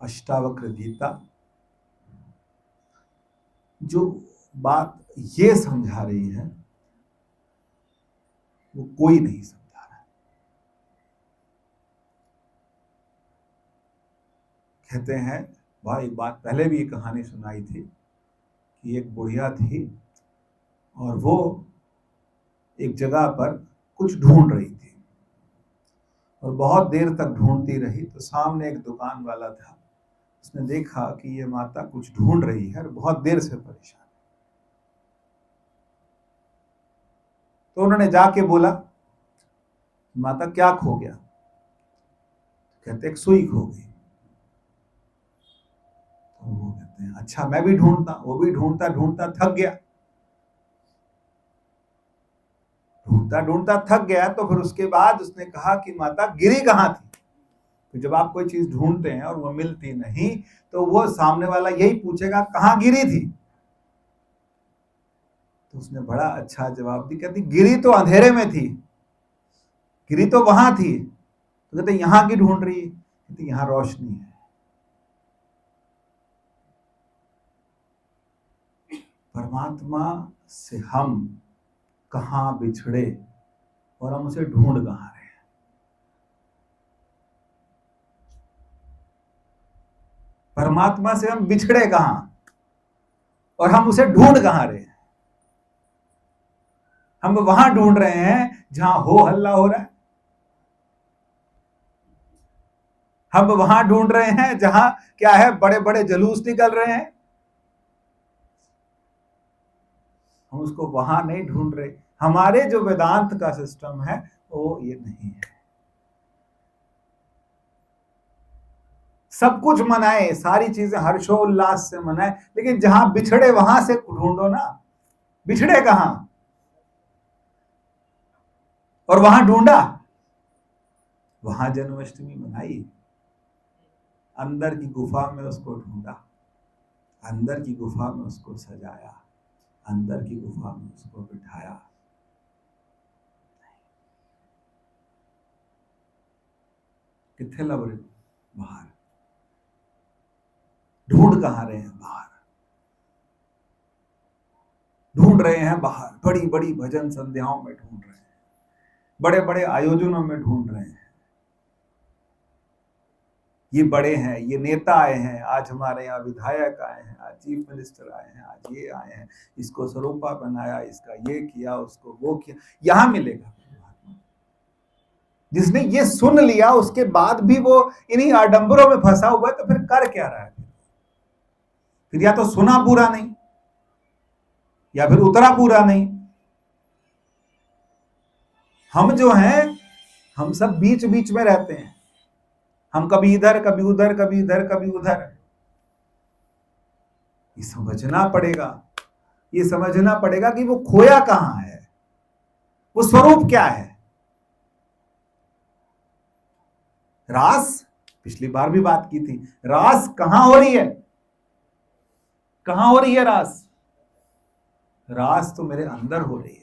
अष्टावक्र गीता जो बात ये समझा रही है वो कोई नहीं समझा रहा है। कहते हैं, भाई एक बात पहले भी ये कहानी सुनाई थी कि एक बुढ़िया थी और वो एक जगह पर कुछ ढूंढ रही थी और बहुत देर तक ढूंढती रही। तो सामने एक दुकान वाला था, उसने देखा कि ये माता कुछ ढूंढ रही है और बहुत देर से परेशान। तो उन्होंने जाके बोला, माता क्या खो गया? कहते एक सुई खो गई। तो वो कहते हैं अच्छा मैं भी ढूंढता। वो भी ढूंढता ढूंढता थक गया, ढूंढता ढूंढता थक गया। तो फिर उसके बाद उसने कहा कि माता गिरी कहाँ थी? तो जब आप कोई चीज ढूंढते हैं और वो मिलती नहीं तो वो सामने वाला यही पूछेगा कहाँ गिरी थी। तो उसने बड़ा अच्छा जवाब दिया, कहती गिरी तो अंधेरे में थी, गिरी तो वहां थी। तो कहते यहां की ढूंढ रही है? कहती यहां रोशनी है। परमात्मा से हम कहां बिछड़े और हम उसे ढूंढ कहां रहे हैं। परमात्मा से हम बिछड़े कहां और हम उसे ढूंढ कहां रहे हैं। हम वहां ढूंढ रहे हैं जहां हो हल्ला हो रहा है, हम वहां ढूंढ रहे हैं जहां क्या है, बड़े बड़े जुलूस निकल रहे हैं। हम उसको वहां नहीं ढूंढ रहे। हमारे जो वेदांत का सिस्टम है वो ये नहीं है। सब कुछ मनाए, सारी चीजें हर्षोल्लास से मनाए, लेकिन जहां बिछड़े वहां से ढूंढो ना। बिछड़े कहां और वहां ढूंढा? वहां जन्माष्टमी मनाई, अंदर की गुफा में उसको ढूंढा, अंदर की गुफा में उसको सजाया, अंदर की गुफा में उसको बिठाया। किथे लब रहे? बाहर। ढूंढ कहां रहे हैं? बाहर ढूंढ रहे हैं, बाहर बड़ी बड़ी भजन संध्याओं में ढूंढ रहे हैं, बड़े बड़े आयोजनों में ढूंढ रहे हैं। ये बड़े हैं, ये नेता आए हैं, आज हमारे यहाँ विधायक आए हैं, आज चीफ मिनिस्टर आए हैं, आज ये आए हैं, इसको स्वरूपा बनाया, इसका ये किया, उसको वो किया। यहां मिलेगा। जिसने ये सुन लिया उसके बाद भी वो इन्हीं आडंबरों में फंसा हुआ है, तो फिर कर क्या रहा है? फिर या तो सुना पूरा नहीं या फिर उतरा पूरा नहीं। हम जो हैं, हम सब बीच बीच में रहते हैं। हम कभी इधर कभी उधर, कभी इधर कभी उधर। ये समझना पड़ेगा, ये समझना पड़ेगा कि वो खोया कहां है, वो स्वरूप क्या है। रास, पिछली बार भी बात की थी, रास कहां हो रही है? कहां हो रही है रास? रास तो मेरे अंदर हो रही है।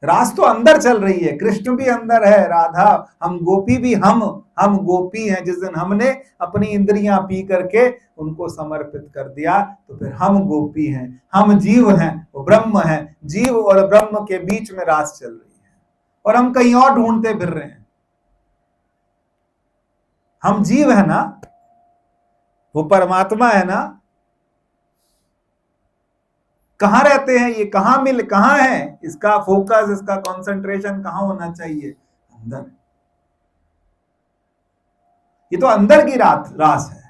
रास तो अंदर चल रही है। कृष्ण भी अंदर है, राधा, हम गोपी भी, हम गोपी हैं। जिस दिन हमने अपनी इंद्रियां पी करके उनको समर्पित कर दिया तो फिर हम गोपी हैं, हम जीव हैं, वो ब्रह्म है। जीव और ब्रह्म के बीच में रास चल रही है और हम कहीं और ढूंढते फिर रहे हैं। हम जीव है ना, वो परमात्मा है ना। कहां रहते हैं ये? कहां है इसका फोकस, इसका कंसंट्रेशन कहां होना चाहिए? अंदर। ये तो अंदर की रास है।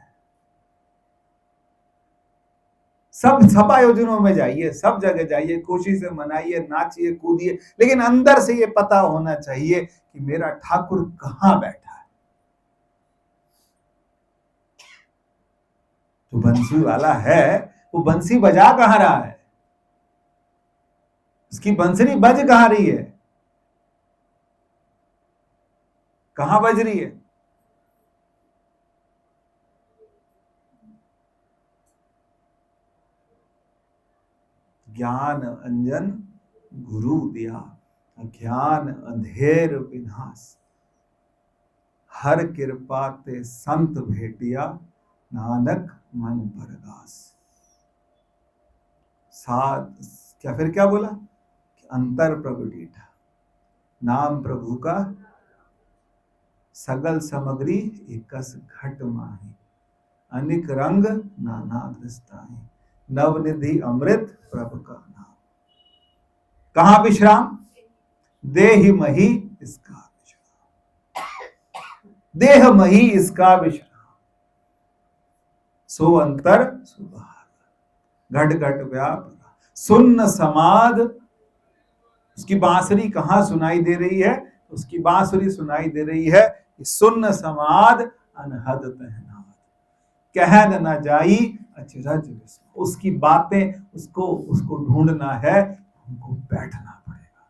सब आयोजनों में जाइए, सब जगह जाइए, खुशी से मनाइए, नाचिए, कूदिए, लेकिन अंदर से ये पता होना चाहिए कि मेरा ठाकुर कहां बैठा है। जो बंसी वाला है वो बंसी बजा कहां रहा है? उसकी बंसरी बज कहां रही है? कहां बज रही है? ज्ञान अंजन गुरु दिया, अज्ञान अंधेर विनाश। हर कृपा ते संत भेटिया, नानक मन परगास। साथ क्या फिर क्या बोला कि अंतर प्रभु डीठा, नाम प्रभु का सगल सामग्री एकस घट माही, अनेक रंग नाना दृष्टाई, नवनिधि अमृत प्रभु का नाम। कहां विश्राम? देहि मही इसका विश्राम, देह मही इसका विश्राम, सो अंतर सुबार, घट घट व्याप सुन्न समाध। उसकी बांसुरी कहां सुनाई दे रही है? उसकी बांसुरी सुनाई दे रही है सुन्न समाध अनहद तहनाद, कहन न जाई अचरज विस्मय। उसकी बातें उसको ढूंढना है, हमको बैठना पड़ेगा,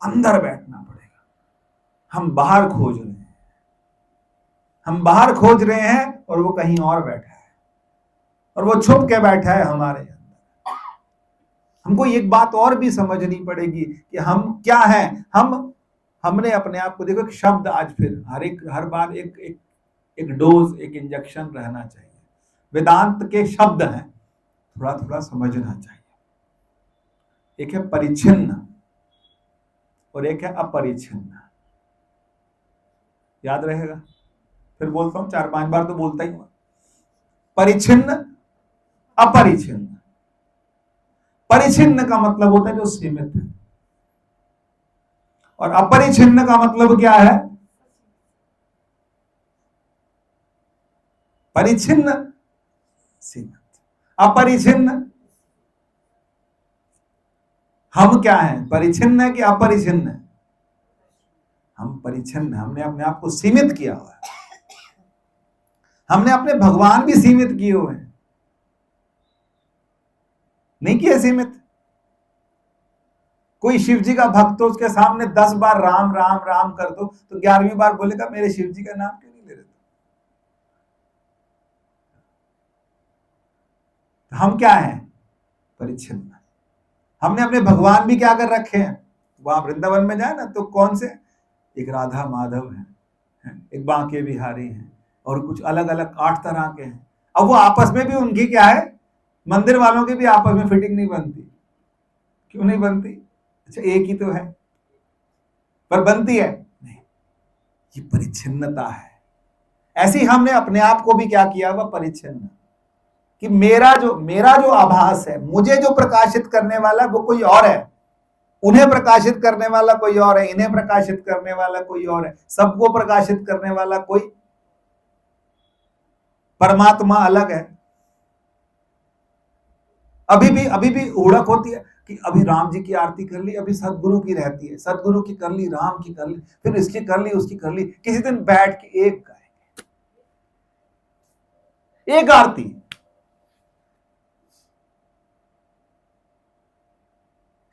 अंदर बैठना पड़ेगा। हम बाहर खोज रहे हैं, हम बाहर खोज रहे हैं और वो कहीं और बैठा है, और वो छुप के बैठा है हमारे अंदर। हमको एक बात और भी समझनी पड़ेगी कि हम क्या हैं। हमने अपने आप को, देखो शब्द आज फिर हर बार एक डोज, एक इंजेक्शन रहना चाहिए। वेदांत के शब्द हैं, थोड़ा थोड़ा समझना चाहिए। एक है परिच्छिन्न और एक है अपरिच्छिन्न, याद रहेगा। फिर बोलता हूं, 4-5 बार तो बोलता ही हूं। परिच्छिन्न, अपरिच्छिन्न। परिच्छिन्न का मतलब होता है जो सीमित है, और अपरिच्छिन्न का मतलब क्या है? परिच्छिन्न सीमित, अपरिच्छिन्न। हम क्या हैं? परिच्छिन्न है कि अपरिच्छिन्न है? हम परिच्छिन्न, हमने अपने आप को सीमित किया हुआ है। हमने अपने भगवान भी सीमित किए हुए हैं, नहीं किए सीमित। कोई शिव जी का भक्त हो, उसके सामने 10 बार राम राम राम कर दो तो 11वीं बार बोलेगा मेरे शिव जी का नाम क्यों नहीं ले रहे? तो हम क्या हैं? परिच्छिन्न। हमने अपने भगवान भी क्या कर रखे हैं? वहां वृंदावन में जाए ना तो कौन से, एक राधा माधव हैं, एक बांके बिहारी हैं, और कुछ अलग अलग 8 तरह के हैं। अब वो आपस में भी उनकी क्या है, मंदिर वालों की भी आपस में फिटिंग नहीं बनती। क्यों नहीं बनती? अच्छा एक ही तो है, पर बनती है नहीं। ये परिच्छिन्नता है। ऐसी हमने अपने आप को भी क्या किया हुआ? परिच्छिन्न। कि मेरा जो आभास है, मुझे जो प्रकाशित करने वाला वो कोई और है, उन्हें प्रकाशित करने वाला कोई और है, इन्हें प्रकाशित करने वाला कोई और है, सबको प्रकाशित करने वाला कोई परमात्मा अलग है। अभी भी उड़क होती है कि अभी राम जी की आरती कर ली, अभी सदगुरु की रहती है, सदगुरु की कर ली, राम की कर ली, फिर इसकी कर ली, उसकी कर ली। किसी दिन बैठ के एक गाएंगे, एक आरती।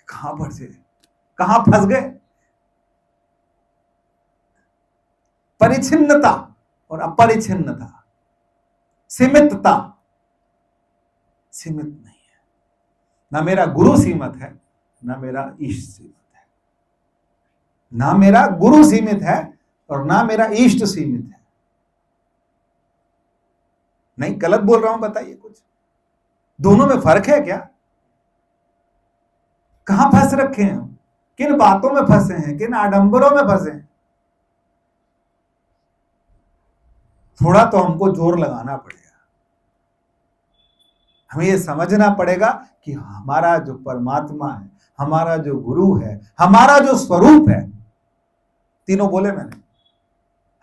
कहां फंस गए? परिच्छिन्नता और अपरिच्छिन्नता, सीमितता। सीमित नहीं है, ना मेरा गुरु सीमित है, ना मेरा इष्ट सीमित है। ना मेरा गुरु सीमित है और ना मेरा इष्ट सीमित है। नहीं, गलत बोल रहा हूं? बताइए कुछ, दोनों में फर्क है क्या? कहां फंस रखे हैं हम? किन बातों में फंसे हैं? किन आडंबरों में फंसे हैं? थोड़ा तो हमको जोर लगाना पड़ेगा। हमें ये समझना पड़ेगा कि हमारा जो परमात्मा है, हमारा जो गुरु है, हमारा जो स्वरूप है, तीनों बोले मैंने,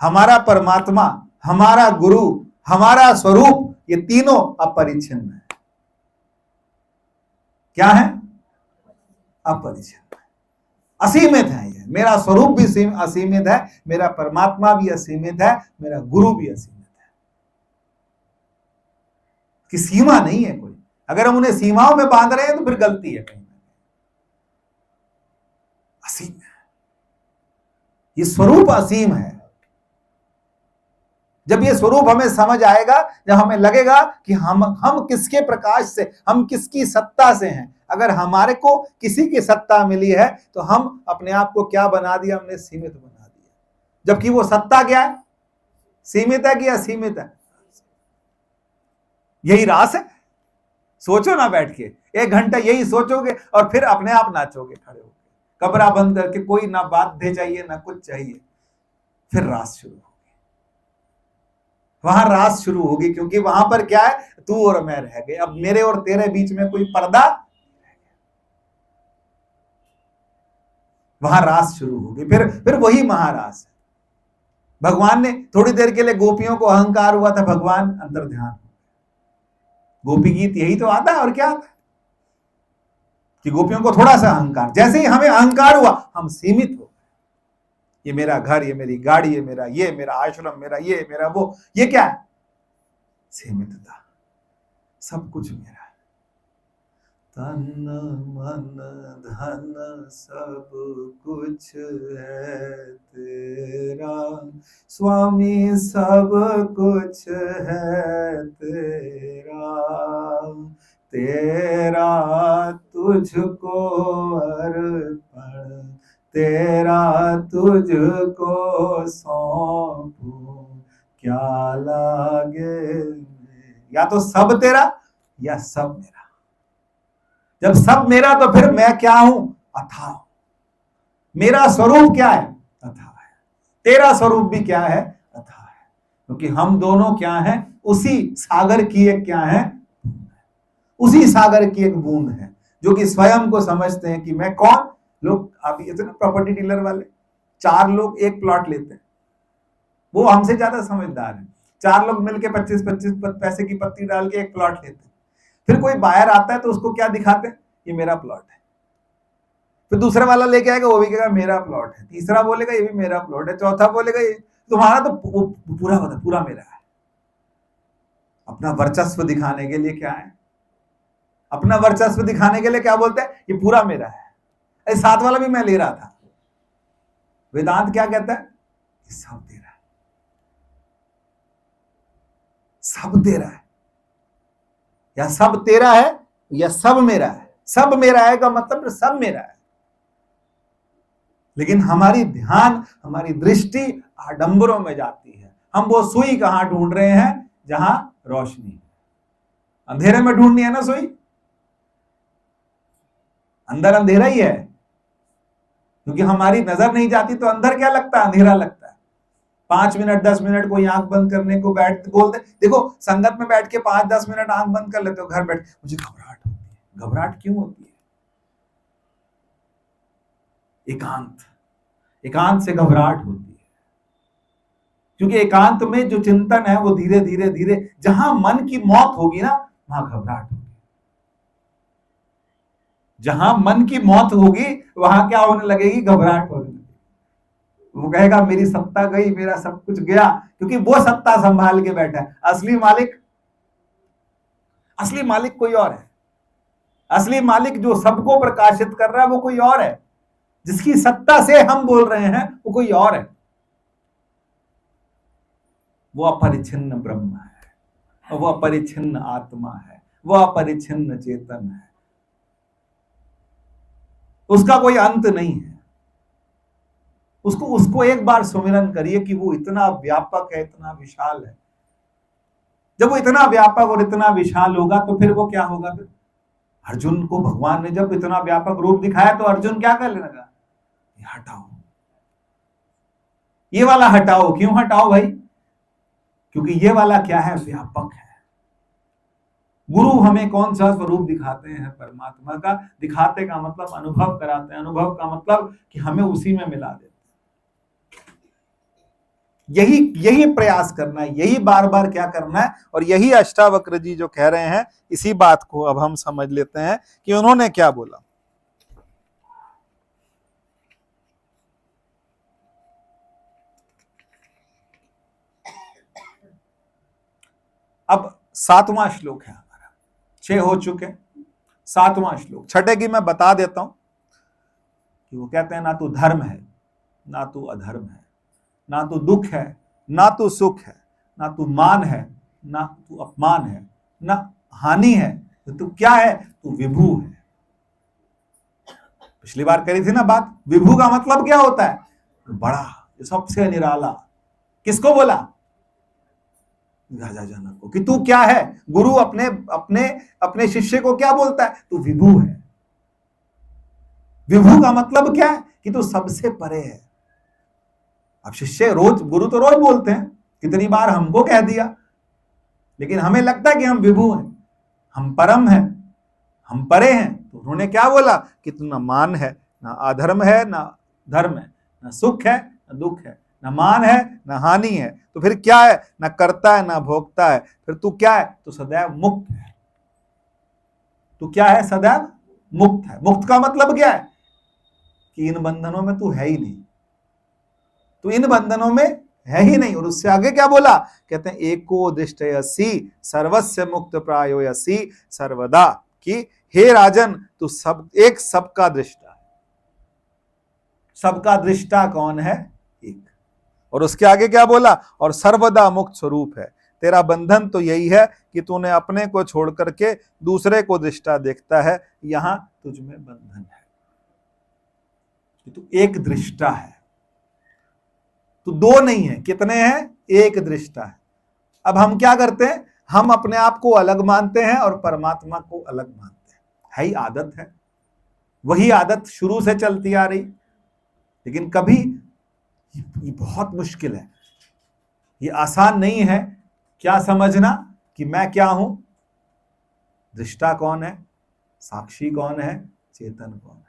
हमारा परमात्मा, हमारा गुरु, हमारा स्वरूप, ये तीनों अपरिच्छिन्न है। क्या है? अपरिच्छिन्न, असीमित है। ये मेरा स्वरूप भी असीमित है, मेरा परमात्मा भी असीमित है, मेरा गुरु भी असीमित है। कि सीमा नहीं है कोई। अगर हम उन्हें सीमाओं में बांध रहे हैं तो फिर गलती है कहीं। असीम है, ये स्वरूप असीम है। जब ये स्वरूप हमें समझ आएगा, जब हमें लगेगा कि हम किसके प्रकाश से, हम किसकी सत्ता से हैं। अगर हमारे को किसी की सत्ता मिली है तो हम अपने आप को क्या बना दिया? हमने सीमित बना दिया। जबकि वो सत्ता क्या है? सीमित है कि असीमित है? यही रास है। सोचो ना बैठ के 1 घंटा यही सोचोगे और फिर अपने आप नाचोगे खड़े होकर, कमरा बंद करके, कोई ना बात दे चाहिए ना कुछ चाहिए, फिर रास शुरू होगी। वहां रास शुरू होगी, क्योंकि वहां पर क्या है, तू और मैं रह गए, अब मेरे और तेरे बीच में कोई पर्दा, वहां रास शुरू होगी। फिर वही महारास है। भगवान ने थोड़ी देर के लिए गोपियों को अहंकार हुआ था, भगवान अंतर ध्यान। गोपी गीत यही तो आता है, और क्या आता है कि गोपियों को थोड़ा सा अहंकार, जैसे ही हमें अहंकार हुआ हम सीमित हो गए। ये मेरा घर, ये मेरी गाड़ी, ये मेरा आश्रम, मेरा ये, मेरा वो, ये क्या है? सीमितता। सब कुछ मेरा है। तन मन धन सब कुछ है तेरा, स्वामी सब कुछ है तेरा, तेरा तुझको अर्पण, तेरा तुझको सौंपूं, क्या लागे। या तो सब तेरा या सब मेरा। जब सब मेरा तो फिर मैं क्या हूं? अथाह। मेरा स्वरूप क्या है? अथाह है। तेरा स्वरूप भी क्या है? अथाह है। क्योंकि हम दोनों क्या हैं? उसी सागर की एक क्या है? उसी सागर की एक बूंद है, जो कि स्वयं को समझते हैं कि मैं कौन। लोग आप ये ना प्रॉपर्टी डीलर वाले, 4 लोग एक प्लॉट लेते हैं, वो हमसे ज्यादा समझदार है। 4 लोग मिलके 25-25 पैसे की पत्ती डाल के एक प्लॉट लेते हैं। फिर कोई बायर आता है तो उसको क्या दिखाते हैं? ये मेरा प्लॉट है। फिर दूसरा वाला लेके आएगा, वो भी कहेगा मेरा प्लॉट है। तीसरा बोलेगा ये भी मेरा प्लॉट है। चौथा बोलेगा ये तुम्हारा तो पूरा बता, पूरा मेरा है। अपना वर्चस्व दिखाने के लिए क्या है? अपना वर्चस्व दिखाने के लिए क्या बोलते हैं? ये पूरा मेरा है। अरे 7 वाला भी मैं ले रहा था। वेदांत क्या कहता है? ये सब तेरा है, सब तेरा है। या सब तेरा है या सब मेरा है। सब मेरा है का मतलब सब मेरा है। लेकिन हमारी ध्यान, हमारी दृष्टि आडंबरों में जाती है। हम वो सुई कहां ढूंढ रहे हैं? जहां रोशनी है। अंधेरे में ढूंढनी है ना सुई, अंदर अंधेरा ही है। क्योंकि हमारी नजर नहीं जाती तो अंदर क्या लगता है? अंधेरा लगता है। 5 मिनट 10 मिनट कोई आंख बंद करने को बैठ बोलते, देखो संगत में बैठ के 5-10 मिनट आंख बंद कर लेते हो, घर बैठ मुझे घबराहट होती है। घबराहट क्यों होती है? एकांत से घबराहट होती है। क्योंकि एकांत में जो चिंतन है वो धीरे धीरे धीरे, जहां मन की मौत होगी ना वहां घबराहट होगी। जहां मन की मौत होगी वहां क्या होने लगेगी? घबराहट होने लगेगी। वो कहेगा मेरी सत्ता गई, मेरा सब कुछ गया, क्योंकि वो सत्ता संभाल के बैठा है। असली मालिक कोई और है। असली मालिक जो सबको प्रकाशित कर रहा है वो कोई और है। जिसकी सत्ता से हम बोल रहे हैं वो कोई और है। वो अपरिच्छिन्न ब्रह्म है, वो अपरिच्छिन्न आत्मा है, वो अपरिच्छिन्न चेतन है। उसका कोई अंत नहीं है। उसको एक बार सुमिरन करिए कि वो इतना व्यापक है, इतना विशाल है। जब वो इतना व्यापक और इतना विशाल होगा तो फिर वो क्या होगा? फिर अर्जुन को भगवान ने जब इतना व्यापक रूप दिखाया तो अर्जुन क्या करने लगा? हटाओ, ये वाला हटाओ। क्यों हटाओ भाई? क्योंकि ये वाला क्या है? व्यापक है। गुरु हमें कौन सा स्वरूप दिखाते हैं? परमात्मा का। दिखाते का मतलब अनुभव कराते हैं। अनुभव का मतलब कि हमें उसी में मिला देते हैं। यही प्रयास करना है, यही बार बार क्या करना है। और यही अष्टावक्र जी जो कह रहे हैं, इसी बात को अब हम समझ लेते हैं कि उन्होंने क्या बोला। अब 7वां श्लोक है हमारा, 6 हो चुके, 7वां श्लोक। छठे की मैं बता देता हूं कि वो कहते हैं ना तो धर्म है, ना तो अधर्म है, ना तो दुख है, ना तो सुख है, ना तो मान है, ना तो अपमान है, ना हानि है, तो क्या है? तू विभू है। पिछली बार करी थी ना बात, विभू का मतलब क्या होता है? बड़ा, सबसे निराला। किसको बोला? राजा जनक को कि तू क्या है। गुरु अपने अपने अपने शिष्य को क्या बोलता है, तू विभु है। विभु का मतलब क्या है कि तू सबसे परे है। अब शिष्य रोज, गुरु तो रोज बोलते हैं, कितनी बार हमको कह दिया, लेकिन हमें लगता है कि हम विभु हैं, हम परम हैं, हम परे हैं। तो उन्होंने क्या बोला कि तू ना मान है, ना अधर्म है, ना धर्म है, ना सुख है, ना दुख है, ना मान है, ना हानि है। तो फिर क्या है, ना करता है, ना भोगता है। फिर तू क्या है, तू सदैव मुक्त है। तू क्या है, सदैव मुक्त है। मुक्त का मतलब क्या है कि इन बंधनों में तू है ही नहीं, तू इन बंधनों में है ही नहीं। और उससे आगे क्या बोला, कहते हैं एको दृष्टयसि सर्वस्य मुक्त प्रायोयसि सर्वदा, कि हे राजन तू सब एक सबका दृष्टा है। सबका दृष्टा कौन है, एक। और उसके आगे क्या बोला, और सर्वदा मुक्त स्वरूप है। तेरा बंधन तो यही है कि तूने अपने को छोड़ करके दूसरे को दृष्टा देखता है, यहां तुझ में बंधन है। तू एक दृष्टा है, तू दो नहीं है, कितने हैं, एक दृष्टा है। अब हम क्या करते हैं, हम अपने आप को अलग मानते हैं और परमात्मा को अलग मानते हैं। है ही आदत है, वही आदत शुरू से चलती आ रही। लेकिन कभी ये बहुत मुश्किल है, ये आसान नहीं है क्या समझना कि मैं क्या हूं, दृष्टा कौन है, साक्षी कौन है, चेतन कौन है।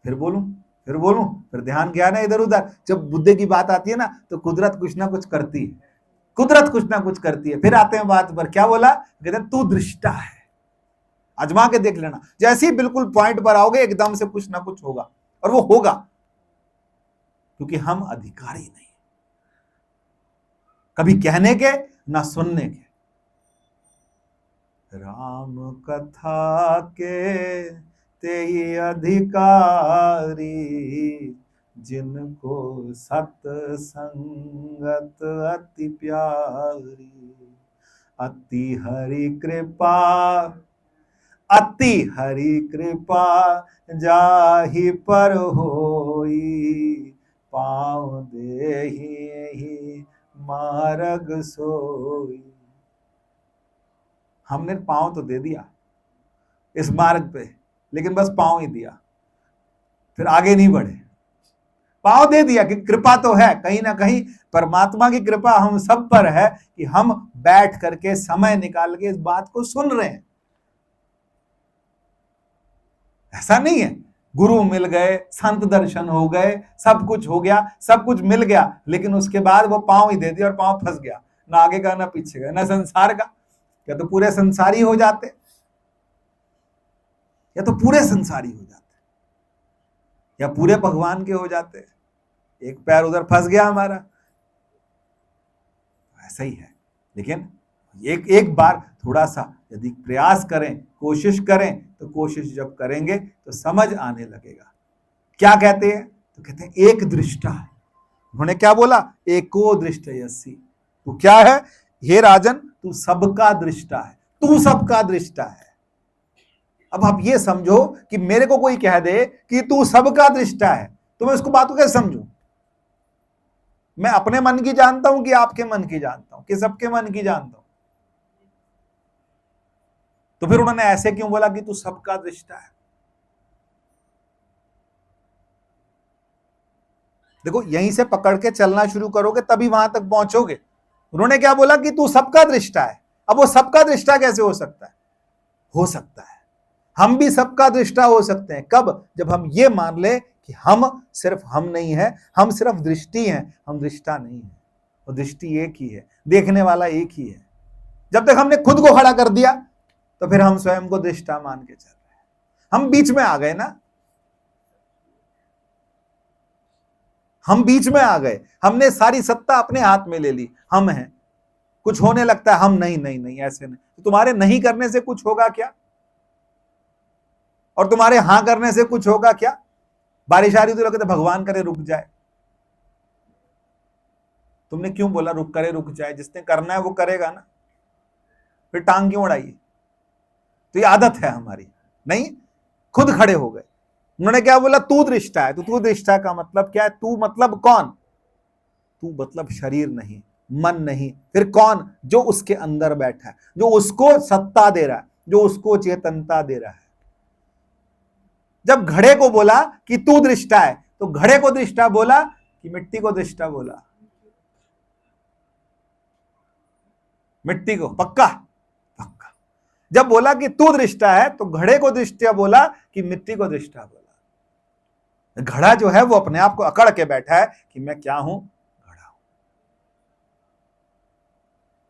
फिर बोलूं, फिर ध्यान गया ना इधर उधर। जब बुद्धि की बात आती है ना तो कुदरत कुछ ना कुछ करती है, कुदरत कुछ ना कुछ करती है। फिर आते हैं बात पर, क्या बोला, कहते हैं तू दृष्टा है। आजमा के देख लेना, जैसे ही बिल्कुल पॉइंट पर आओगे एकदम से कुछ ना कुछ होगा, और वो होगा, क्योंकि हम अधिकारी नहीं, कभी कहने के ना सुनने के। राम कथा के ते अधिकारी, जिनको सत्संगत अति प्यारी। अति हरि कृपा, अति हरि कृपा जाहि पर होई। पाँव देहि मार्ग सोई। हमने पाँव तो दे दिया इस मार्ग पे, लेकिन बस पाँव ही दिया, फिर आगे नहीं बढ़े। पाँव दे दिया कि कृपा तो है, कहीं ना कहीं परमात्मा की कृपा हम सब पर है कि हम बैठ करके समय निकाल के इस बात को सुन रहे हैं। ऐसा नहीं है गुरु मिल गए, संत दर्शन हो गए, सब कुछ हो गया, सब कुछ मिल गया, लेकिन उसके बाद वो पाँव ही दे दिया और पाँव फंस गया, ना आगे का ना पीछे का, ना संसार का। या तो पूरे संसारी हो जाते, या तो पूरे संसारी हो जाते, या पूरे भगवान के हो जाते। एक पैर उधर फंस गया हमारा, ऐसा ही है। लेकिन एक बार थोड़ा सा यदि प्रयास करें, कोशिश करें, तो कोशिश जब करेंगे तो समझ आने लगेगा। क्या कहते हैं, तो कहते हैं एक दृष्टा है। उन्होंने क्या बोला, एको दृष्टयसि, तू क्या है, हे राजन तू सबका दृष्टा है, तू सबका दृष्टा है। अब आप ये समझो कि मेरे को कोई कह दे कि तू सबका दृष्टा है, तो मैं उसको बात को कैसे समझूं। मैं अपने मन की जानता हूं कि आपके मन की जानता हूं, कि सबके मन की जानता हूं। तो फिर उन्होंने ऐसे क्यों बोला कि तू सबका दृष्टा है। देखो, यहीं से पकड़ के चलना शुरू करोगे तभी वहां तक पहुंचोगे। उन्होंने क्या बोला कि तू सबका दृष्टा है। अब वो सबका दृष्टा कैसे हो सकता है, हो सकता है हम भी सबका दृष्टा हो सकते हैं। कब, जब हम ये मान ले कि हम सिर्फ हम नहीं है, हम सिर्फ दृष्टि हैं, हम दृष्टा नहीं है। और दृष्टि एक ही है, देखने वाला एक ही है। जब तक हमने खुद को खड़ा कर दिया तो फिर हम स्वयं को दृष्टा मान के चल रहे हैं। हम बीच में आ गए ना, हम बीच में आ गए, हमने सारी सत्ता अपने हाथ में ले ली। हम हैं, कुछ होने लगता है हम नहीं नहीं नहीं ऐसे नहीं। तो तुम्हारे नहीं करने से कुछ होगा क्या, और तुम्हारे हां करने से कुछ होगा क्या। बारिश आ रही तो लगता भगवान करे रुक जाए। तुमने क्यों बोला रुक करे रुक जाए, जिसने करना है वो करेगा ना, फिर टांग क्यों उड़ाई। तो ये आदत है हमारी, नहीं, खुद खड़े हो गए। उन्होंने क्या बोला, तू दृष्टा है। तो तू दृष्टा का मतलब क्या है, तू मतलब कौन, तू मतलब शरीर नहीं, मन नहीं, फिर कौन? जो उसके अंदर बैठा है, जो उसको सत्ता दे रहा है, जो उसको चेतनता दे रहा है। जब घड़े को बोला कि तू दृष्टा है, तो घड़े को दृष्टा बोला कि मिट्टी को दृष्टा बोला? मिट्टी को। पक्का? पक्का। जब बोला कि तू दृष्टा है, तो घड़े को दृष्टा बोला कि मिट्टी को दृष्टा बोला? घड़ा जो है वो अपने आप को अकड़ के बैठा है कि मैं क्या हूं? घड़ा हूं।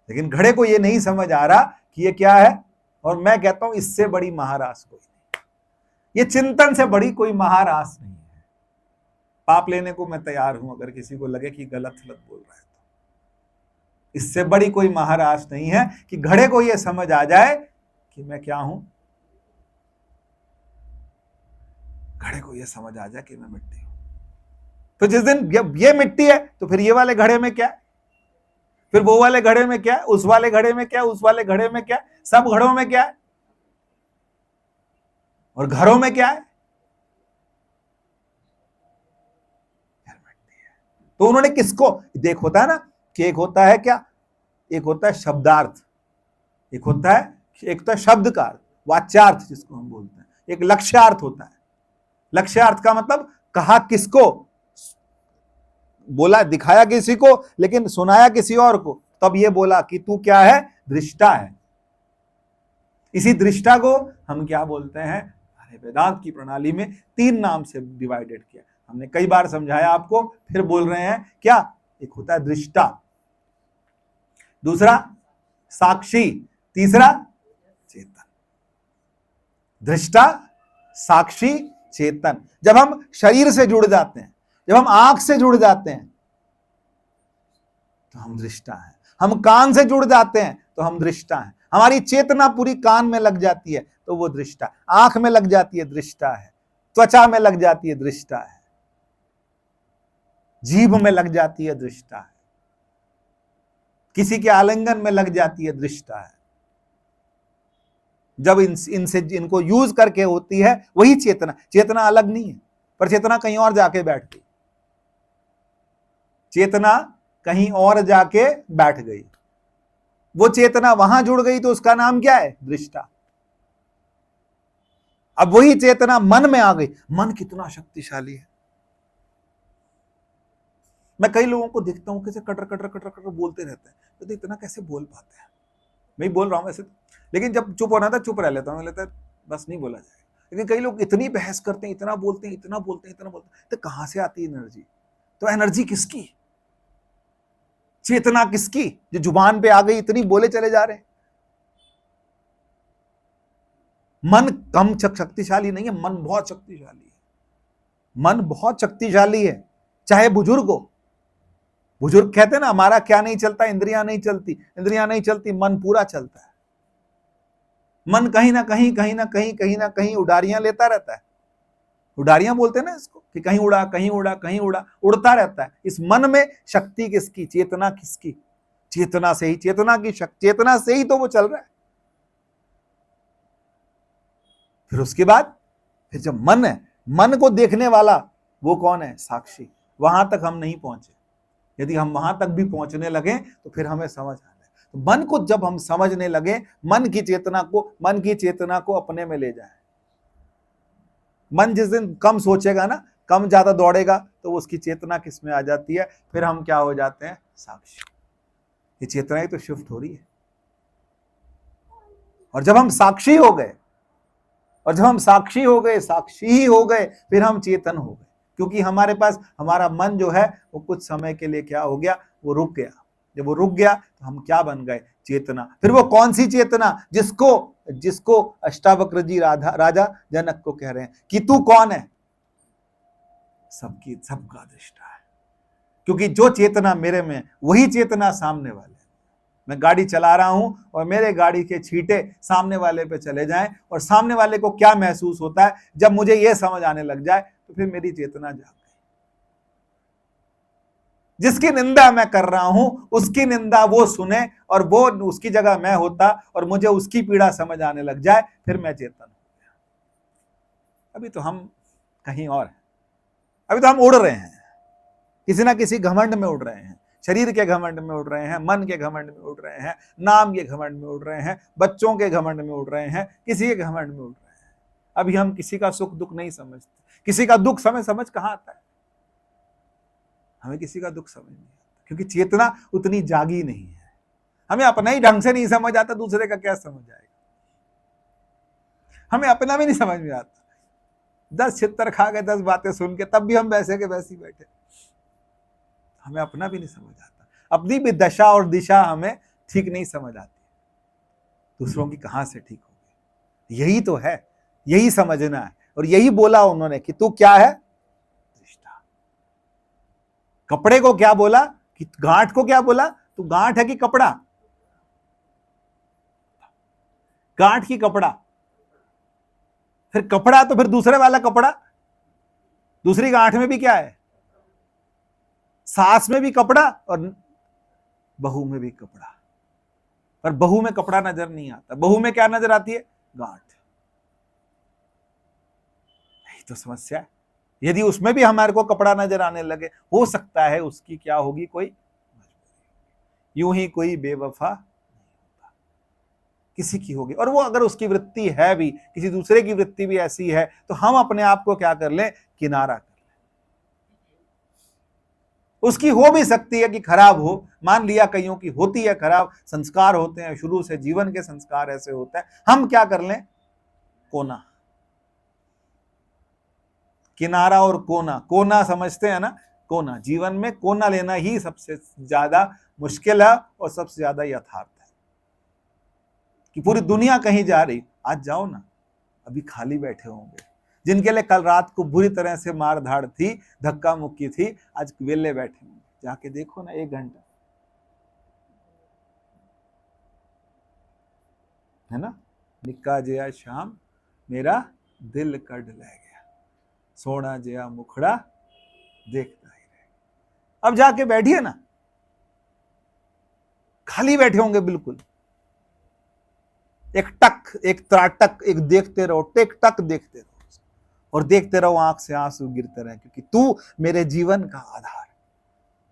लेकिन घड़े को ये नहीं समझ आ रहा कि ये क्या है। और मैं कहता हूं इससे बड़ी महारास कोई नहीं, ये चिंतन से बड़ी कोई महारास नहीं है। पाप लेने को मैं तैयार हूं अगर किसी को लगे कि गलत बोल रहा है तो। इससे बड़ी कोई महारास नहीं है कि घड़े को यह समझ आ जाए कि मैं क्या हूं। घड़े को यह समझ आ जाए कि मैं मिट्टी हूं। तो जिस दिन ये मिट्टी है, तो फिर ये वाले घड़े में क्या है, फिर वो वाले घड़े में क्या है, उस वाले घड़े में क्या है, उस वाले घड़े में क्या है, सब घड़ों में क्या है, और घरों में क्या है? तो उन्होंने किसको देख, होता है ना कि एक होता है क्या, एक होता है शब्दार्थ, एक होता है, एक तो शब्द का अर्थ, वाच्यार्थ जिसको हम बोलते हैं, एक लक्ष्यार्थ होता है। लक्ष्यार्थ का मतलब कहा किसको, बोला दिखाया किसी को, लेकिन सुनाया किसी और को, तब ये बोला कि तू क्या है? दृष्टा है। इसी दृष्टा को हम क्या बोलते हैं? वेदांत की प्रणाली में 3 नाम से डिवाइडेड किया। हमने कई बार समझाया आपको, फिर बोल रहे हैं क्या? एक होता है दृष्टा, दूसरा साक्षी, तीसरा चेतन। दृष्टा, साक्षी, चेतन। जब हम शरीर से जुड़ जाते हैं, जब हम आंख से जुड़ जाते हैं, तो हम दृष्टा हैं। हम कान से जुड़ जाते हैं तो हम दृष्टा हैं। हमारी चेतना पूरी कान में लग जाती है तो वो दृष्टा, आंख में लग जाती है दृष्टा है, त्वचा में लग जाती है दृष्टा है, जीभ में लग जाती है दृष्टा है, किसी के आलिंगन में लग जाती है दृष्टा है। जब इनसे इनको यूज करके होती है वही चेतना। चेतना अलग नहीं है, पर चेतना कहीं और जाके बैठ गई, चेतना कहीं और जाके बैठ गई। वो चेतना वहां जुड़ गई तो उसका नाम क्या है? दृष्टा। अब वही चेतना मन में आ गई। मन कितना शक्तिशाली है। मैं कई लोगों को देखता हूं कैसे कटर कटर कटर कटर बोलते रहते हैं, तो इतना कैसे बोल पाते हैं? मैं बोल रहा हूं वैसे, लेकिन जब चुप होना था चुप रह लेता हूं, लेता बस नहीं बोला जाएगा। लेकिन कई लोग इतनी बहस करते हैं, इतना बोलते हैं, इतना बोलते हैं, इतना बोलते हैं, तो कहां से आती है एनर्जी? तो एनर्जी किसकी? चेतना किसकी जो जुबान पे आ गई, इतनी बोले चले जा रहे हैं? मन कम शक्तिशाली नहीं है, मन बहुत शक्तिशाली है। मन बहुत शक्तिशाली है। चाहे बुजुर्ग हो, बुजुर्ग कहते हैं ना हमारा क्या नहीं चलता, इंद्रियां नहीं चलती, इंद्रियां नहीं चलती, मन पूरा चलता है। मन कहीं ना कहीं कहीं ना कहीं कहीं ना कहीं उडारियां लेता रहता है। उडारियां बोलते हैं ना इसको, कि कहीं उड़ा कहीं उड़ा कहीं उड़ा, उड़ता रहता है। इस मन में शक्ति किसकी? चेतना किसकी? चेतना से ही, चेतना की शक्ति, चेतना से ही तो वो चल रहा है। फिर उसके बाद फिर जब मन है, मन को देखने वाला वो कौन है? साक्षी। वहां तक हम नहीं पहुंचे। यदि हम वहां तक भी पहुंचने लगे तो फिर हमें समझ आ जाए। तो मन को जब हम समझने लगे, मन की चेतना को अपने में ले जाए। मन जिस दिन कम सोचेगा ना, कम ज्यादा दौड़ेगा, तो उसकी चेतना किस में आ जाती है? फिर हम क्या हो जाते हैं? साक्षी। ये चेतना ही तो शिफ्ट हो रही है। और जब हम साक्षी हो गए, और जब हम साक्षी हो गए, साक्षी ही हो गए, फिर हम चेतन हो गए। क्योंकि हमारे पास हमारा मन जो है वो कुछ समय के लिए क्या हो गया? वो रुक गया। जब वो रुक गया तो हम क्या बन गए? चेतना। फिर वो कौन सी चेतना? जिसको अष्टावक्र जी राजा जनक को कह रहे हैं कि तू कौन है? सबका दृष्टा है। क्योंकि जो चेतना मेरे में, वही चेतना सामने वाले। मैं गाड़ी चला रहा हूं और मेरे गाड़ी के छींटे सामने वाले पे चले जाएं, और सामने वाले को क्या महसूस होता है जब मुझे यह समझ आने लग जाए, तो फिर मेरी चेतना जाग गई। जिसकी निंदा मैं कर रहा हूं उसकी निंदा वो सुने, और वो उसकी जगह मैं होता और मुझे उसकी पीड़ा समझ आने लग जाए, फिर मैं चेतन हो गया। अभी तो हम कहीं और हैं। अभी तो हम उड़ रहे हैं, किसी ना किसी घमंड में उड़ रहे हैं, शरीर के घमंड में उड़ रहे हैं, मन के घमंड में उड़ रहे हैं, नाम के घमंड में उड़ रहे हैं, बच्चों के घमंड में उड़ रहे हैं, किसी के घमंड में उड़ रहे हैं। अभी हम किसी का सुख दुख नहीं समझते, किसी का दुख समझ कहां आता है, हमें किसी का दुख समझ नहीं आता, क्योंकि चेतना उतनी जागी नहीं है। हमें अपना ही ढंग से नहीं समझ आता, दूसरे का क्या समझ आएगा। हमें अपना भी नहीं समझ में आता, 10 छित्तर खा के 10 बातें सुन के तब भी हम वैसे के वैसे ही बैठे, हमें अपना भी नहीं समझ आता, अपनी भी दशा और दिशा हमें ठीक नहीं समझ आती, दूसरों की कहां से ठीक होगी। यही तो है, यही समझना है। और यही बोला उन्होंने कि तू क्या है, दृष्टा। कपड़े को क्या बोला, कि गांठ को क्या बोला, तू गांठ है कि कपड़ा, गांठ की कपड़ा, फिर कपड़ा तो फिर दूसरे वाला कपड़ा, दूसरी गांठ में भी क्या है, सास में भी कपड़ा और बहू में भी कपड़ा। पर बहू में कपड़ा नजर नहीं आता, बहू में क्या नजर आती है, गांठ। यही तो समस्या है। यदि उसमें भी हमारे को कपड़ा नजर आने लगे, हो सकता है उसकी क्या होगी, कोई यूं ही कोई बेवफा किसी की होगी। और वो अगर उसकी वृत्ति है भी, किसी दूसरे की वृत्ति भी ऐसी है, तो हम अपने आप को क्या कर लें, किनारा कर लें। उसकी हो भी सकती है कि खराब हो, मान लिया कईयों की होती है खराब, संस्कार होते हैं शुरू से, जीवन के संस्कार ऐसे होते हैं, हम क्या कर लें, कोना, किनारा और कोना। कोना समझते हैं ना, कोना, जीवन में कोना लेना ही सबसे ज्यादा मुश्किल है और सबसे ज्यादा यथार्थ है। कि पूरी दुनिया कहीं जा रही, आज जाओ ना, अभी खाली बैठे होंगे, जिनके लिए कल रात को बुरी तरह से मार धाड़ थी, धक्का मुक्की थी, आज वेले बैठे होंगे, जाके देखो ना 1 घंटा, है ना। निक्का जया शाम मेरा दिल कढ़ ले गया, सोना जया मुखड़ा देखता ही रह। अब जाके बैठिए ना, खाली बैठे होंगे बिल्कुल, एक टक, एक त्राटक, एक देखते रहो, टेक टक देखते रहो, और देखते रहो, आंख से आंसू गिरते रहे, क्योंकि तू मेरे जीवन का आधार,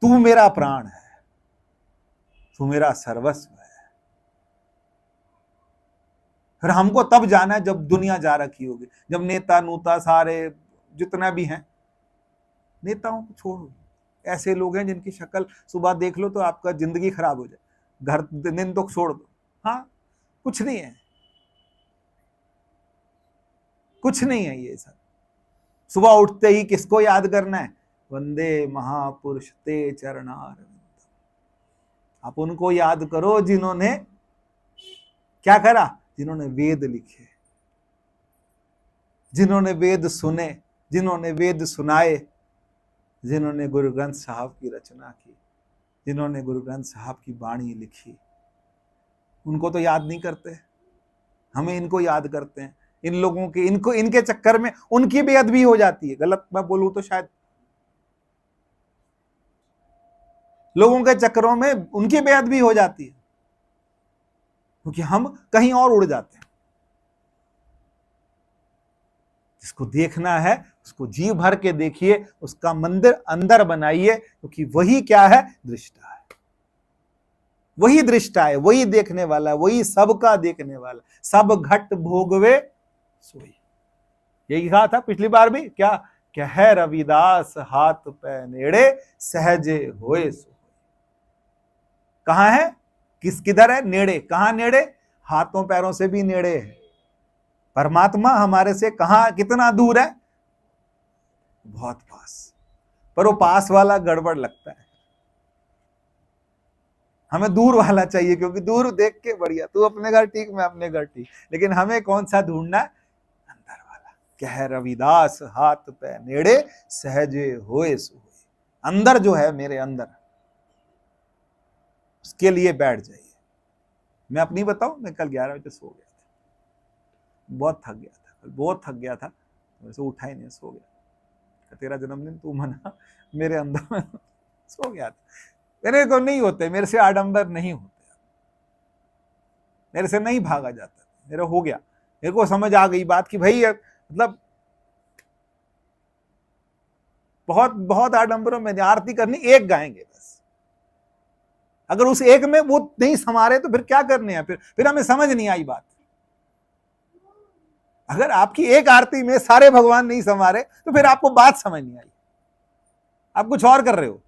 तू मेरा प्राण है, तू मेरा सर्वस्व है। फिर हमको तब जाना है जब दुनिया जा रखी होगी, जब नेता नूता सारे जितना भी हैं, नेताओं को छोड़ो, ऐसे लोग हैं जिनकी शक्ल सुबह देख लो तो आपका जिंदगी खराब हो जाए, घर दिन तो छोड़ दो, हाँ कुछ नहीं है, कुछ नहीं है ये सब। सुबह उठते ही किसको याद करना है, वंदे महापुरुष ते चरणारविंदम। आप उनको याद करो जिन्होंने क्या करा, जिन्होंने वेद लिखे, जिन्होंने वेद सुने, जिन्होंने वेद सुनाए, जिन्होंने गुरु ग्रंथ साहब की रचना की, जिन्होंने गुरु ग्रंथ साहब की वाणी लिखी। उनको तो याद नहीं करते, हमें इनको याद करते हैं। इन लोगों के, इनको, इनके चक्कर में उनकी बेअदबी हो जाती है। गलत मैं बोलूं तो शायद, लोगों के चक्करों में उनकी बेअदबी हो जाती है, क्योंकि हम कहीं और उड़ जाते हैं। जिसको देखना है उसको जी भर के देखिए, उसका मंदिर अंदर बनाइए, क्योंकि वही क्या है, दृष्टा है, वही दृष्टा है, वही देखने वाला है, वही सबका देखने वाला। सब घट भोगवे सोई, यही कहा था पिछली बार भी, क्या कह रविदास हाथ पे नेड़े सहजे होए सो। कहां है, किधर है, नेड़े, कहां नेड़े, हाथों पैरों से भी नेड़े है। परमात्मा हमारे से कहां, कितना दूर है, बहुत पास, पर वो पास वाला गड़बड़ लगता है, हमें दूर वाला चाहिए, क्योंकि दूर देख के बढ़िया, तू अपने घर ठीक, मैं अपने घर ठीक, लेकिन हमें कौन सा ढूंढना है, अंदर वाला। कह रविदास हाथ पे नेड़े सहजे होए सोए, अंदर जो है मेरे अंदर, उसके लिए बैठ जाइए। मैं अपनी बताऊं, मैं कल 11 बजे सो गया था, बहुत थक गया था, कल बहुत थक गया था, वैसे उठा ही नहीं, सो गया। तेरा जन्मदिन तू मना, मेरे अंदर में सो गया था। मेरे को नहीं होते, मेरे से आडंबर नहीं होते, मेरे से नहीं भागा जाता, मेरा हो गया। मेरे को समझ आ गई बात कि भाई मतलब बहुत बहुत आडंबरों में आरती करनी, एक गाएंगे बस, अगर उस एक में वो नहीं समा रहे तो फिर क्या करने हैं? फिर हमें समझ नहीं आई बात। अगर आपकी एक आरती में सारे भगवान नहीं समा रहे तो फिर आपको बात समझ नहीं आई, आप कुछ और कर रहे हो।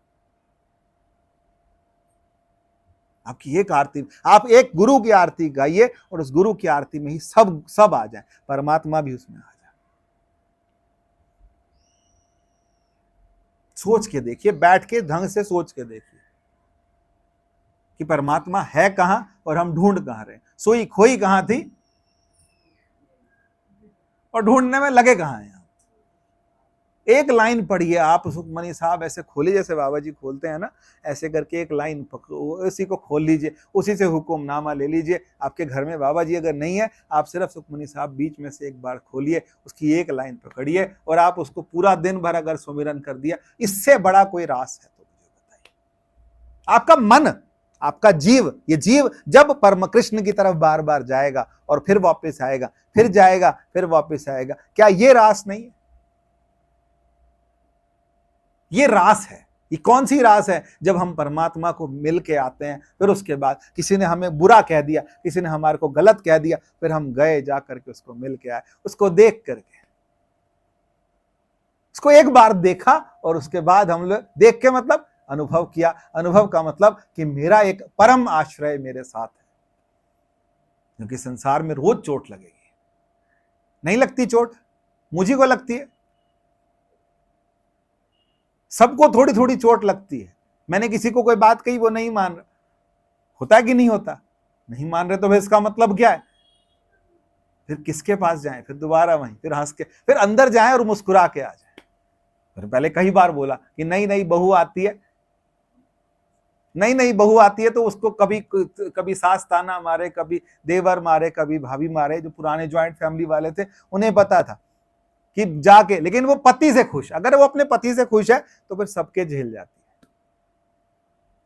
आपकी एक आरती, आप एक गुरु की आरती गाइए और उस गुरु की आरती में ही सब आ जाए, परमात्मा भी उसमें आ जाए। सोच के देखिए, बैठ के ढंग से सोच के देखिए कि परमात्मा है कहां और हम ढूंढ कहां रहे, सोई खोई कहां थी और ढूंढने में लगे कहां हैं। एक लाइन पढ़िए आप सुखमनी साहब, ऐसे खोलिए जैसे बाबा जी खोलते हैं ना, ऐसे करके एक लाइन उसी को खोल लीजिए, उसी से हुक्मनामा ले लीजिए। आपके घर में बाबा जी अगर नहीं है, आप सिर्फ सुखमनी साहब बीच में से एक बार खोलिए, उसकी एक लाइन पकड़िए और आप उसको पूरा दिन भर अगर सुमिरन कर दिया, इससे बड़ा कोई रास है तो मुझे बताइए। आपका मन, आपका जीव, ये जीव जब परम कृष्ण की तरफ बार बार जाएगा और फिर वापस आएगा, फिर जाएगा, फिर वापस आएगा, क्या ये रास नहीं है? ये रास है। ये कौन सी रास है? जब हम परमात्मा को मिल के आते हैं, फिर उसके बाद किसी ने हमें बुरा कह दिया, किसी ने हमारे को गलत कह दिया, फिर हम गए जा करके उसको मिल के आए, उसको देख करके, उसको एक बार देखा और उसके बाद हम लोग देख के मतलब अनुभव किया। अनुभव का मतलब कि मेरा एक परम आश्रय मेरे साथ है, क्योंकि संसार में रोज चोट लगेगी। नहीं लगती चोट? मुझे को लगती है, सबको थोड़ी थोड़ी चोट लगती है। मैंने किसी को कोई बात कही, वो नहीं मान रहा, होता है कि नहीं होता? नहीं मान रहे तो फिर इसका मतलब क्या है? फिर किसके पास जाएं? फिर दोबारा वहीं, फिर हंस के, फिर अंदर जाएं और मुस्कुरा के आ जाएं। फिर पहले कई बार बोला कि नहीं नहीं बहू आती है, नहीं नहीं बहू आती है, तो उसको कभी सास ताना मारे, कभी देवर मारे, कभी भाभी मारे। जो पुराने ज्वाइंट फैमिली वाले थे उन्हें पता था कि जाके, लेकिन वो पति से खुश, अगर वो अपने पति से खुश है तो फिर सबके झेल जाती है,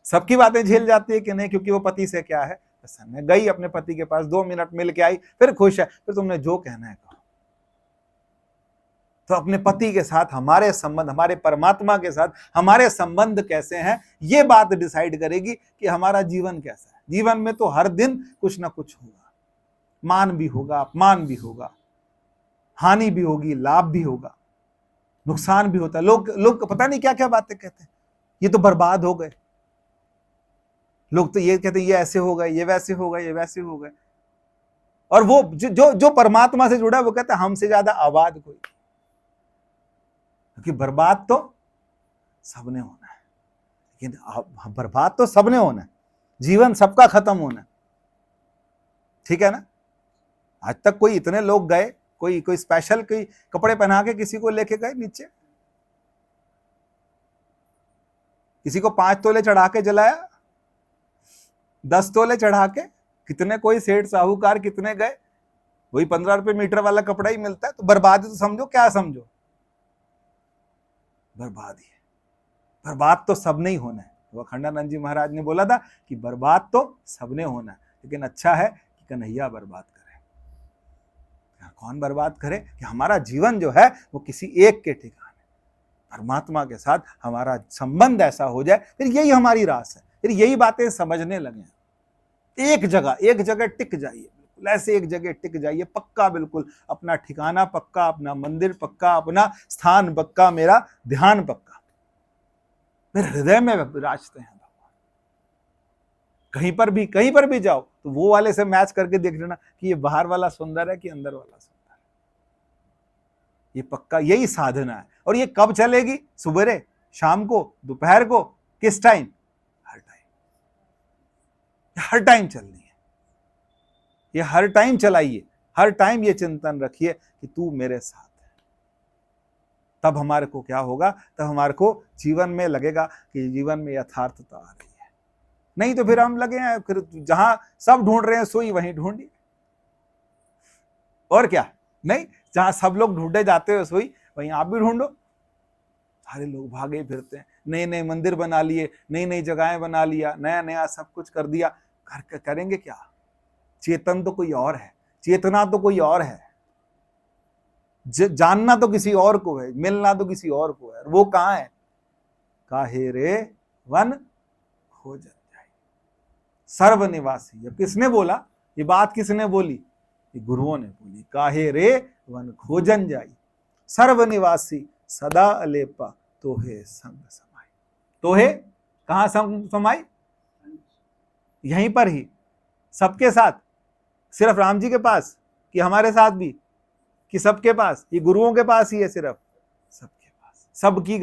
सबकी बातें झेल जाती है कि नहीं, क्योंकि वो पति से क्या है प्रसन्न है। गई अपने पति के पास, 2 मिनट मिल के आई, फिर खुश है, फिर तुमने जो कहना है कहो। तो अपने पति के साथ हमारे संबंध, हमारे परमात्मा के साथ हमारे संबंध कैसे हैं, ये बात डिसाइड करेगी कि हमारा जीवन कैसा है। जीवन में तो हर दिन कुछ ना कुछ होगा, मान भी होगा, अपमान भी होगा, हानि भी होगी, लाभ भी होगा, नुकसान भी होता है। लोग पता नहीं क्या क्या बातें कहते हैं, ये तो बर्बाद हो गए, लोग तो ये कहते हैं ये ऐसे हो गए, ये वैसे हो गए, ये वैसे हो गए। और वो जो परमात्मा से जुड़ा है वो कहता है हमसे ज्यादा आबाद कोई, क्योंकि बर्बाद तो सबने होना है, लेकिन बर्बाद तो सबने होना है, जीवन सबका खत्म होना है, ठीक है ना। आज तक कोई इतने लोग गए, कोई स्पेशल कोई कपड़े पहना के किसी को लेके गए नीचे, किसी को 5 तोले चढ़ा के जलाया, 10 तोले चढ़ा के, कितने कोई सेठ साहूकार कितने गए, वही 15 रुपए मीटर वाला कपड़ा ही मिलता है। तो बर्बादी तो समझो, क्या समझो, बर्बादी है। बर्बाद तो सबने ही होना है। वो अखंडानंद जी महाराज ने बोला था कि बर्बाद तो सबने होना है, लेकिन अच्छा है कि कन्हैया बर्बाद करे। कौन बर्बाद करे? कि हमारा जीवन जो है वो किसी एक के ठिकाने, परमात्मा के साथ हमारा संबंध ऐसा हो जाए, फिर यही हमारी रास है। फिर यही बातें समझने लगे, एक जगह टिक जाइए, ऐसे एक जगह टिक जाइए, पक्का, बिल्कुल अपना ठिकाना पक्का, अपना मंदिर पक्का, अपना स्थान पक्का, मेरा ध्यान पक्का, मेरे हृदय में विराजते हैं भगवान। कहीं पर भी जाओ तो वो वाले से मैच करके देख लेना कि ये बाहर वाला सुंदर है कि अंदर वाला सुंदर है। ये पक्का यही साधना है। और ये कब चलेगी? सुबह, शाम को, दोपहर को, किस टाइम? हर टाइम चलनी है। ये हर टाइम चलाइए, हर टाइम ये चिंतन रखिए कि तू मेरे साथ है। तब हमारे को क्या होगा? तब हमारे को जीवन में लगेगा कि जीवन में यथार्थता आ रही है। नहीं तो फिर हम लगे हैं, फिर जहां सब ढूंढ रहे हैं सोई वहीं ढूंढिए, और क्या। नहीं, जहां सब लोग ढूंढे जाते हो सोई, वहीं आप भी ढूंढो। सारे लोग भागे फिरते हैं, नए नए मंदिर बना लिए, नई नई जगहें बना लिया, नया नया सब कुछ कर दिया, करेंगे क्या? चेतन तो कोई और है, चेतना तो कोई और है, जानना तो किसी और को है, मिलना तो किसी और को है। वो कहां है? काहे रे वन खोजत जाए। सर्वनिवासी। अब किसने बोला ये बात? किसने बोली? ये गुरुओं ने बोली। काहे रे वन खोजन जाई, सर्वनिवासी सदा अलेपा, तोहे संग समाई। तोहे कहां संग समाई? यहीं पर ही, सबके साथ, सिर्फ राम जी के पास कि हमारे साथ भी, कि सबके पास? ये गुरुओं के पास ही है, सिर्फ सबके पास। सबकी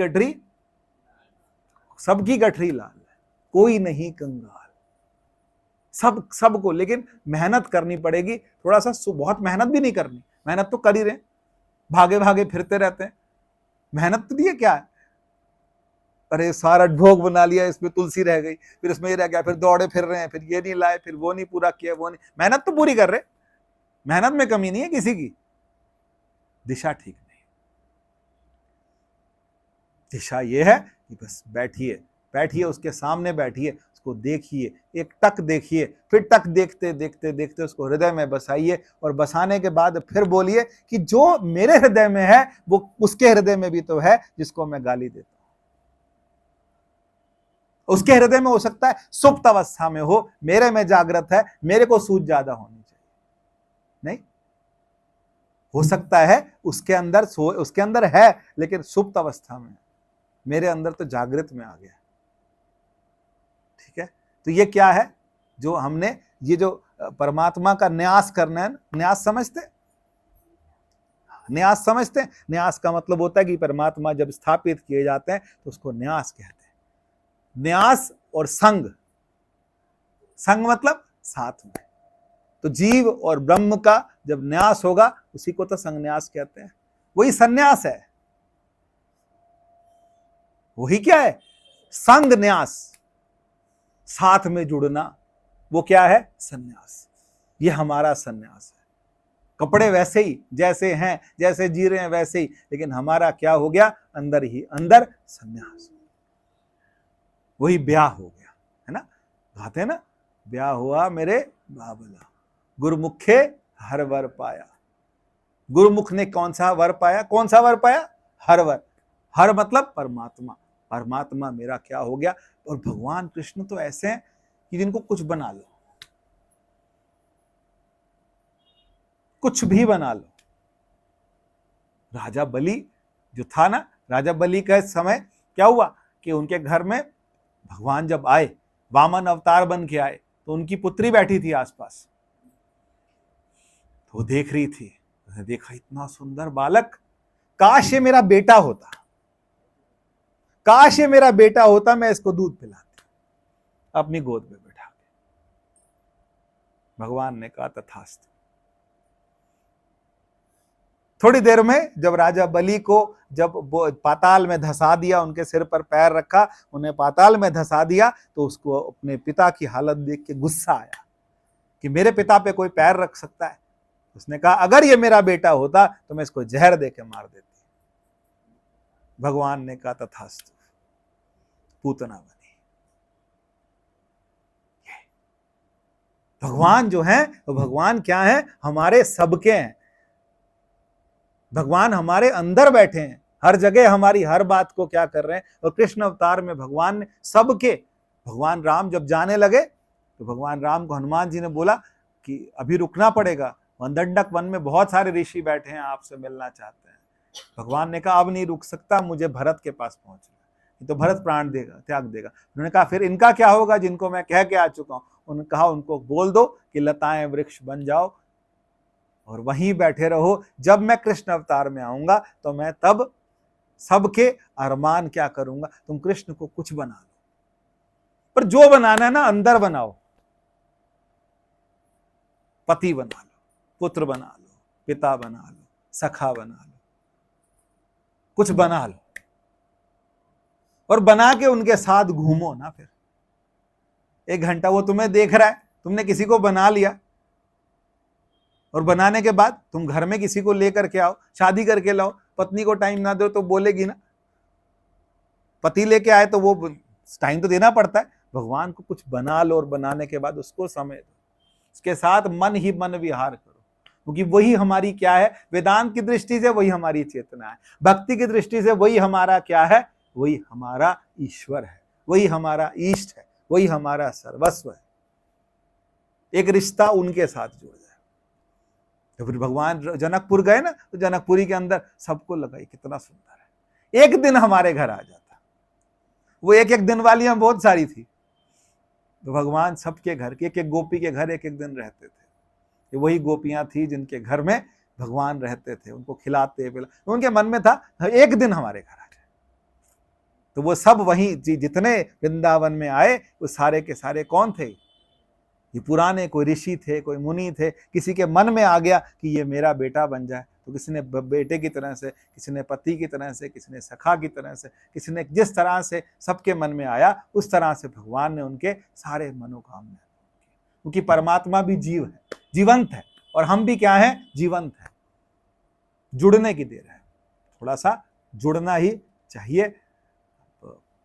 गठरी लाल है, कोई नहीं कंगाल। सबको, लेकिन मेहनत करनी पड़ेगी थोड़ा सा। बहुत मेहनत भी नहीं करनी, मेहनत तो कर ही रहे, भागे भागे फिरते रहते हैं। मेहनत तो नहीं क्या है? अरे सारा भोग बना लिया, इसमें तुलसी रह गई, फिर इसमें ये रह गया, फिर दौड़े फिर रहे हैं, फिर ये नहीं लाए, फिर वो नहीं पूरा किया, वो नहीं। मेहनत तो पूरी कर रहे, मेहनत में कमी नहीं है किसी की, दिशा ठीक नहीं। दिशा ये है कि बस बैठिए उसके सामने, बैठिए उसको देखिए, एक टक देखिए, फिर टक देखते देखते देखते उसको हृदय में बसाइए, और बसाने के बाद फिर बोलिए कि जो मेरे हृदय में है वो उसके हृदय में भी तो है जिसको मैं गाली देता हूं। उसके हृदय में हो सकता है सुप्त अवस्था में हो, मेरे में जागृत है, मेरे को सूझ ज्यादा होनी चाहिए, नहीं हो सकता है उसके अंदर है लेकिन सुप्त अवस्था में, मेरे अंदर तो जागृत में आ गया। ठीक है, तो ये क्या है जो हमने, ये जो परमात्मा का न्यास करना है, न्यास समझते? न्यास का मतलब होता है कि परमात्मा जब स्थापित किए जाते हैं तो उसको न्यास कहते हैं। न्यास और संग मतलब साथ में, तो जीव और ब्रह्म का जब न्यास होगा उसी को तो संन्यास कहते हैं। वही संन्यास है, वही क्या है? संग न्यास, साथ में जुड़ना, वो क्या है? संन्यास। ये हमारा संन्यास है। कपड़े वैसे ही जैसे हैं, जैसे जी रहे हैं वैसे ही, लेकिन हमारा क्या हो गया? अंदर ही अंदर संन्यास। वही ब्याह हो गया, है ना? गाते हैं ना, ब्याह हुआ मेरे बाबला, गुरुमुखे हर वर पाया। गुरुमुख ने कौन सा वर पाया? कौन सा वर पाया? हर वर। हर मतलब परमात्मा। परमात्मा मेरा क्या हो गया? और भगवान कृष्ण तो ऐसे हैं कि जिनको कुछ बना लो, कुछ भी बना लो। राजा बलि जो था ना, राजा बलि का समय क्या हुआ कि उनके घर में भगवान जब आए, वामन अवतार बन के आए, तो उनकी पुत्री बैठी थी आसपास, तो देख रही थी, उसने देखा इतना सुंदर बालक, काश ये मेरा बेटा होता, काश ये मेरा बेटा होता, मैं इसको दूध पिलाती, अपनी गोद में बैठा के। भगवान ने कहा तथास्तु। थोड़ी देर में जब राजा बलि को जब पाताल में धसा दिया, उनके सिर पर पैर रखा, उन्हें पाताल में धसा दिया, तो उसको अपने पिता की हालत देख के गुस्सा आया कि मेरे पिता पे कोई पैर रख सकता है। उसने कहा अगर ये मेरा बेटा होता तो मैं इसको जहर दे के मार देती। भगवान ने कहा तथास्तु, पूतना बनी। भगवान जो है वो भगवान क्या है? हमारे सबके हैं। भगवान हमारे अंदर बैठे हैं, हर जगह हमारी हर बात को क्या कर रहे हैं। और कृष्ण अवतार में भगवान ने सबके, भगवान राम जब जाने लगे तो भगवान राम को हनुमान जी ने बोला कि अभी रुकना पड़ेगा, दंडक वन में बहुत सारे ऋषि बैठे हैं, आपसे मिलना चाहते हैं। भगवान ने कहा अब नहीं रुक सकता, मुझे भरत के पास पहुंचना है, तो भरत प्राण देगा, त्याग देगा। उन्होंने कहा फिर इनका क्या होगा जिनको मैं कह के आ चुका हूं? उन्होंने कहा उनको बोल दो कि लताएं वृक्ष बन जाओ और वहीं बैठे रहो, जब मैं कृष्ण अवतार में आऊंगा तो मैं तब सबके अरमान क्या करूंगा, तुम कृष्ण को कुछ बना लो, पर जो बनाना है ना अंदर बनाओ। पति बना लो, पुत्र बना लो, पिता बना लो, सखा बना लो, कुछ बना लो, और बना के उनके साथ घूमो ना। फिर 1 घंटा वो तुम्हें देख रहा है, तुमने किसी को बना लिया, और बनाने के बाद तुम घर में किसी को लेकर के आओ, शादी करके लाओ, पत्नी को टाइम ना दो तो बोलेगी ना। पति लेके आए तो वो टाइम तो देना पड़ता है। भगवान को कुछ बना लो और बनाने के बाद उसको समय दो, उसके साथ मन ही मन विहार करो, क्योंकि वही हमारी क्या है? वेदांत की दृष्टि से वही हमारी चेतना है, भक्ति की दृष्टि से वही हमारा क्या है? वही हमारा ईश्वर है, वही हमारा इष्ट है, वही हमारा सर्वस्व है। एक रिश्ता उनके साथ जुड़ जाए। तो फिर भगवान जनकपुर गए ना, तो जनकपुरी के अंदर सबको लगा ये कितना सुंदर है, एक दिन हमारे घर आ जाता। वो एक एक दिन वाली हम बहुत सारी थी, तो भगवान सबके घर के एक एक गोपी के घर एक एक दिन रहते थे। ये वही गोपियां थी जिनके घर में भगवान रहते थे, उनको खिलाते पिला, उनके मन में था एक दिन हमारे घर आ जाए। तो वो सब वहीं जितने वृंदावन में आए वो सारे के सारे कौन थे, ये पुराने कोई ऋषि थे, कोई मुनि थे। किसी के मन में आ गया कि ये मेरा बेटा बन जाए, तो किसी ने बेटे की तरह से, किसी ने पति की तरह से, किसी ने सखा की तरह से, किसी ने जिस तरह से सबके मन में आया उस तरह से भगवान ने उनके सारे मनोकामना, क्योंकि परमात्मा भी जीव है, जीवंत है, और हम भी क्या है, जीवंत है। जुड़ने की देर है, थोड़ा सा जुड़ना ही चाहिए।